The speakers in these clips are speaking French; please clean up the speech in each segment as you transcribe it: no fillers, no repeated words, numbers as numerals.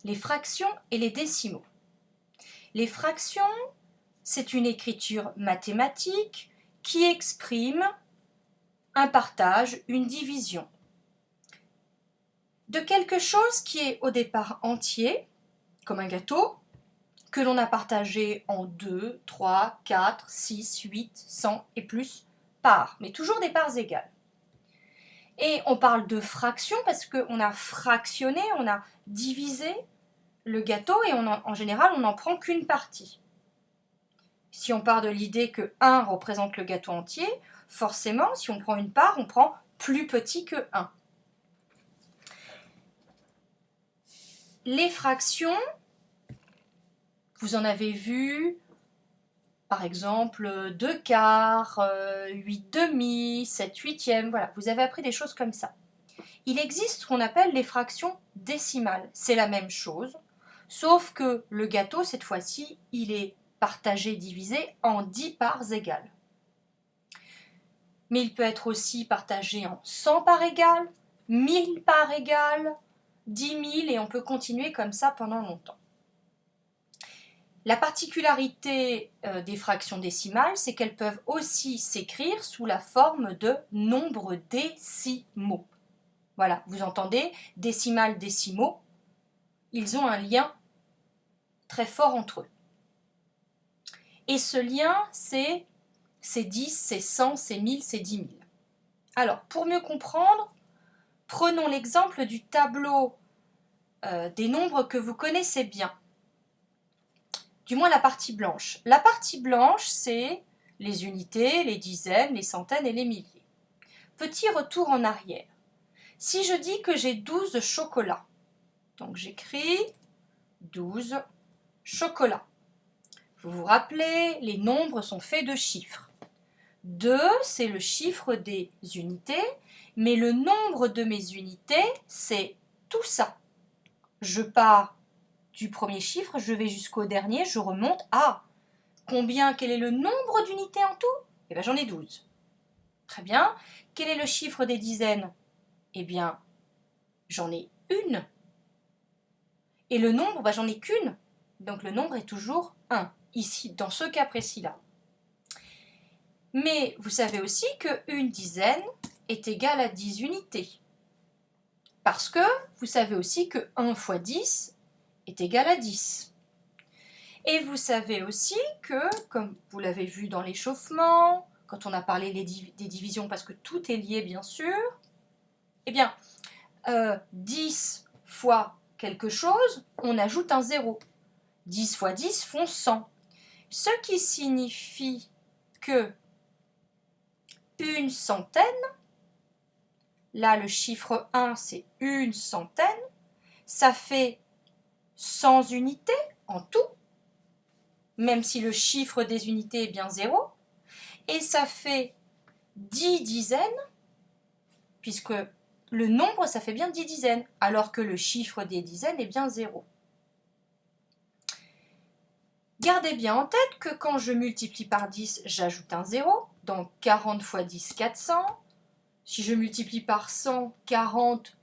les fractions et les décimaux. Les fractions, c'est une écriture mathématique qui exprime un partage, une division de quelque chose qui est au départ entier, comme un gâteau, que l'on a partagé en 2, 3, 4, 6, 8, 100 et plus parts, mais toujours des parts égales. Et on parle de fraction parce qu'on a fractionné, on a divisé le gâteau et en général, on n'en prend qu'une partie. Si on part de l'idée que 1 représente le gâteau entier, forcément, si on prend une part, on prend plus petit que 1. Les fractions, vous en avez vu, par exemple, 2 quarts, 8 demi, 7 huitièmes, voilà, vous avez appris des choses comme ça. Il existe ce qu'on appelle les fractions décimales. C'est la même chose, sauf que le gâteau, cette fois-ci, il est partagé, divisé en 10 parts égales. Mais il peut être aussi partagé en 100 parts égales, 1000 parts égales, 10 000, et on peut continuer comme ça pendant longtemps. La particularité des fractions décimales, c'est qu'elles peuvent aussi s'écrire sous la forme de nombres décimaux. Voilà, vous entendez, décimales, décimaux, ils ont un lien très fort entre eux. Et ce lien, c'est 10, c'est 100, c'est 1000, c'est 10 000. Alors, pour mieux comprendre, prenons l'exemple du tableau des nombres que vous connaissez bien. Du moins la partie blanche. La partie blanche, c'est les unités, les dizaines, les centaines et les milliers. Petit retour en arrière. Si je dis que j'ai 12 chocolats, donc j'écris 12 chocolats. Vous vous rappelez, les nombres sont faits de chiffres. 2, c'est le chiffre des unités, mais le nombre de mes unités, c'est tout ça. Je pars du premier chiffre, je vais jusqu'au dernier, je remonte à combien, quel est le nombre d'unités en tout? Eh bien, j'en ai 12. Très bien. Quel est le chiffre des dizaines? Eh bien, j'en ai une. Et le nombre, j'en ai qu'une. Donc, le nombre est toujours 1, ici, dans ce cas précis-là. Mais vous savez aussi qu'une dizaine est égale à 10 unités. Parce que vous savez aussi que 1 fois 10 est égal à 10. Et vous savez aussi que, comme vous l'avez vu dans l'échauffement, quand on a parlé des divisions, parce que tout est lié bien sûr, eh bien, 10 fois quelque chose, on ajoute un 0. 10 fois 10 font 100. Ce qui signifie que une centaine, là le chiffre 1 c'est une centaine, ça fait 100 unités en tout, même si le chiffre des unités est bien 0, et ça fait 10 dizaines, puisque le nombre, ça fait bien 10 dizaines, alors que le chiffre des dizaines est bien 0. Gardez bien en tête que quand je multiplie par 10, j'ajoute un 0, donc 40 fois 10, 400. Si je multiplie par 100, 40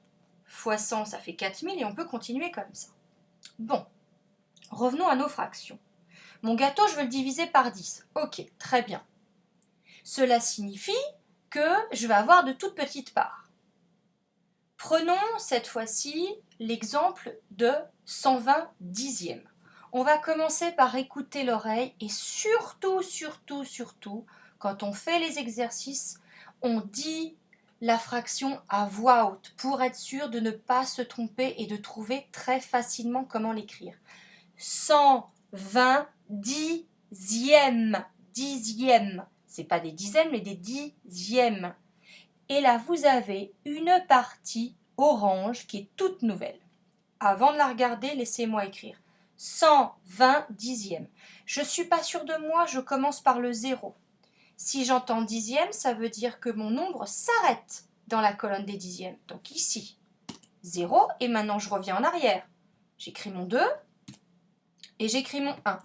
fois 100, ça fait 4000, et on peut continuer comme ça. Bon, revenons à nos fractions. Mon gâteau, je veux le diviser par 10. Ok, très bien. Cela signifie que je vais avoir de toutes petites parts. Prenons cette fois-ci l'exemple de 120 dixièmes. On va commencer par écouter l'oreille et surtout, quand on fait les exercices, on dit la fraction à voix haute pour être sûr de ne pas se tromper et de trouver très facilement comment l'écrire. 120 dixièmes. Dixièmes. Ce n'est pas des dizaines, mais des dixièmes. Et là, vous avez une partie orange qui est toute nouvelle. Avant de la regarder, laissez-moi écrire. 120 dixièmes. Je ne suis pas sûre de moi, je commence par le 0. Si j'entends dixième, ça veut dire que mon nombre s'arrête dans la colonne des dixièmes. Donc ici, 0, et maintenant je reviens en arrière. J'écris mon 2 et j'écris mon 1.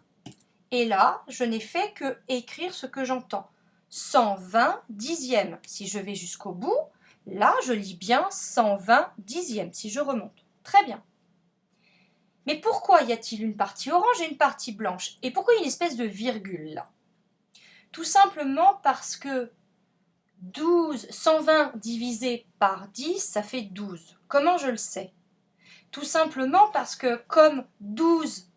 Et là, je n'ai fait que écrire ce que j'entends. 120 dixièmes. Si je vais jusqu'au bout, là, je lis bien 120 dixièmes, si je remonte. Très bien. Mais pourquoi y a-t-il une partie orange et une partie blanche? Et pourquoi une espèce de virgule là? Tout simplement parce que 120 divisé par 10, ça fait 12. Comment je le sais? Tout simplement parce que comme 12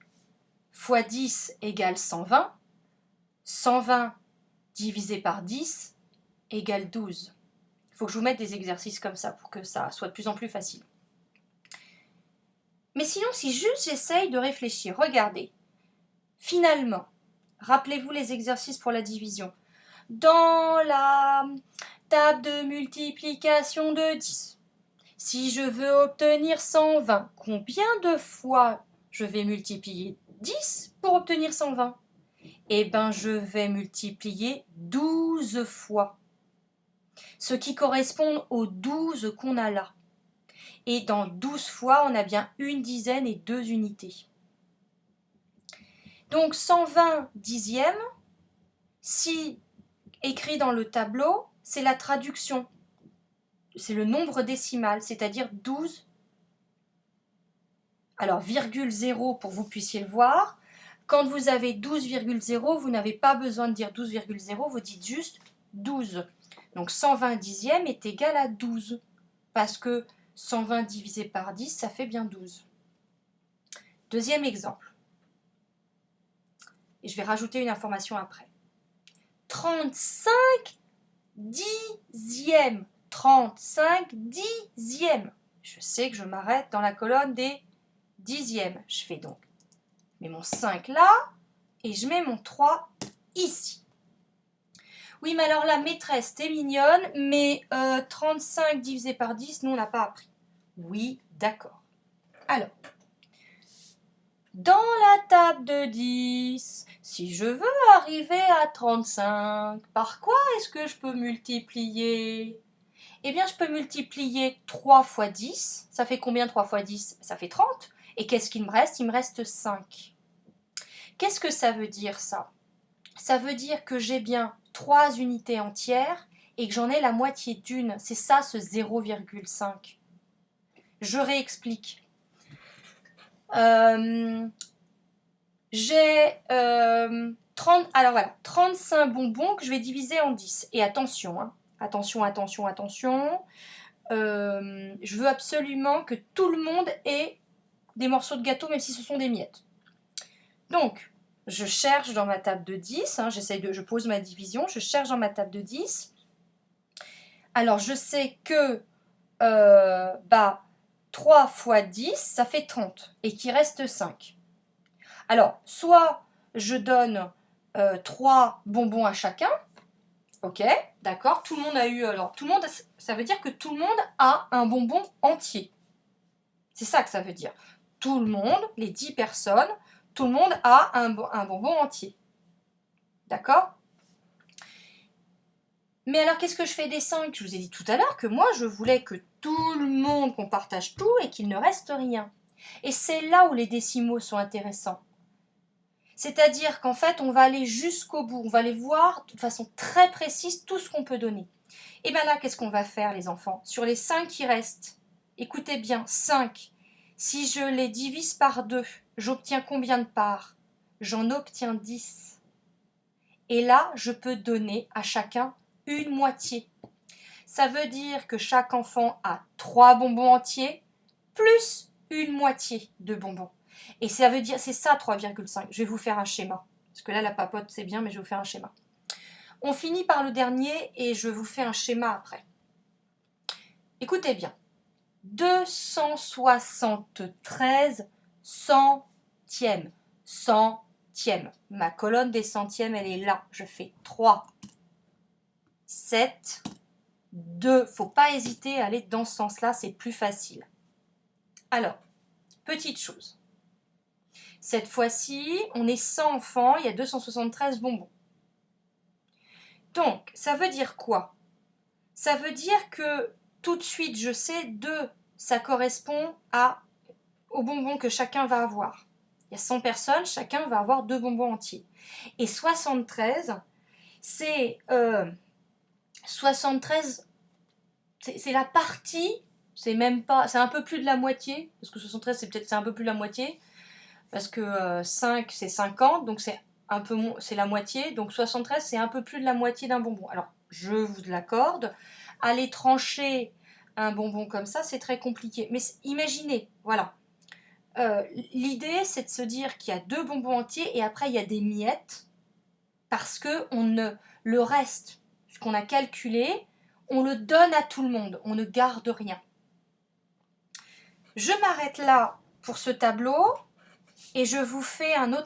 fois 10 égale 120, 120 divisé par 10 égale 12. Il faut que je vous mette des exercices comme ça pour que ça soit de plus en plus facile. Mais sinon, si juste j'essaye de réfléchir, regardez, finalement, rappelez-vous les exercices pour la division. Dans la table de multiplication de 10, si je veux obtenir 120, combien de fois je vais multiplier 10 pour obtenir 120? Eh bien, je vais multiplier 12 fois, ce qui correspond aux 12 qu'on a là. Et dans 12 fois, on a bien une dizaine et 2 unités. Donc 120 dixièmes, si écrit dans le tableau, c'est la traduction. C'est le nombre décimal, c'est-à-dire 12. Alors, virgule 0 pour que vous puissiez le voir. Quand vous avez 12,0, vous n'avez pas besoin de dire 12,0, vous dites juste 12. Donc 120 dixièmes est égal à 12, parce que 120 divisé par 10, ça fait bien 12. Deuxième exemple. Et je vais rajouter une information après. 35 dixièmes. 35 dixièmes. Je sais que je m'arrête dans la colonne des dixièmes. Je fais donc, je mets mon 5 là, et je mets mon 3 ici. Oui, mais alors la maîtresse, t'es mignonne, mais 35 divisé par 10, nous, on n'a pas appris. Oui, d'accord. Alors, dans la table de 10, si je veux arriver à 35, par quoi est-ce que je peux multiplier? Eh bien, je peux multiplier 3 fois 10. Ça fait combien 3 fois 10? Ça fait 30. Et qu'est-ce qu'il me reste? Il me reste 5. Qu'est-ce que ça veut dire, ça? Ça veut dire que j'ai bien 3 unités entières et que j'en ai la moitié d'une. C'est ça, ce 0,5. Je réexplique. J'ai 35 bonbons que je vais diviser en 10. Et attention, hein, attention. Je veux absolument que tout le monde ait des morceaux de gâteau, même si ce sont des miettes. Donc, je cherche dans ma table de 10, hein, je pose ma division, je cherche dans ma table de 10. Alors, je sais que 3 fois 10, ça fait 30, et qu'il reste 5. Alors, soit je donne 3 bonbons à chacun, ok, d'accord, tout le monde a eu... Alors, tout le monde, ça veut dire que tout le monde a un bonbon entier. C'est ça que ça veut dire. Tout le monde, les 10 personnes, tout le monde a un bonbon entier. D'accord? Mais alors, qu'est-ce que je fais des 5? Je vous ai dit tout à l'heure que moi, je voulais que tout le monde, qu'on partage tout et qu'il ne reste rien. Et c'est là où les décimaux sont intéressants. C'est-à-dire qu'en fait, on va aller jusqu'au bout. On va aller voir de façon très précise tout ce qu'on peut donner. Et bien là, qu'est-ce qu'on va faire, les enfants? Sur les 5 qui restent, écoutez bien, 5. Si je les divise par 2, j'obtiens combien de parts? J'en obtiens 10. Et là, je peux donner à chacun une moitié. Ça veut dire que chaque enfant a 3 bonbons entiers, plus une moitié de bonbons. Et ça veut dire, c'est ça 3,5. Je vais vous faire un schéma. Parce que là, la papote, c'est bien, mais je vais vous faire un schéma. On finit par le dernier et je vous fais un schéma après. Écoutez bien. 273 centièmes. Centièmes. Ma colonne des centièmes, elle est là. Je fais 3, 7, 2. Faut pas hésiter à aller dans ce sens-là, c'est plus facile. Alors, petite chose. Cette fois-ci, on est 100 enfants, il y a 273 bonbons. Donc, ça veut dire quoi? Ça veut dire que tout de suite, je sais 2, ça correspond aux bonbons que chacun va avoir. Il y a 100 personnes, chacun va avoir 2 bonbons entiers. Et 73, c'est 73, c'est la partie, c'est même pas, c'est un peu plus de la moitié, parce que 73 c'est un peu plus de la moitié, parce que 5 c'est 50, donc c'est la moitié, donc 73 c'est un peu plus de la moitié d'un bonbon. Alors je vous l'accorde, aller trancher un bonbon comme ça c'est très compliqué, mais imaginez, voilà. L'idée c'est de se dire qu'il y a 2 bonbons entiers et après il y a des miettes, parce que le reste, ce qu'on a calculé, on le donne à tout le monde, on ne garde rien. Je m'arrête là pour ce tableau et je vous fais un autre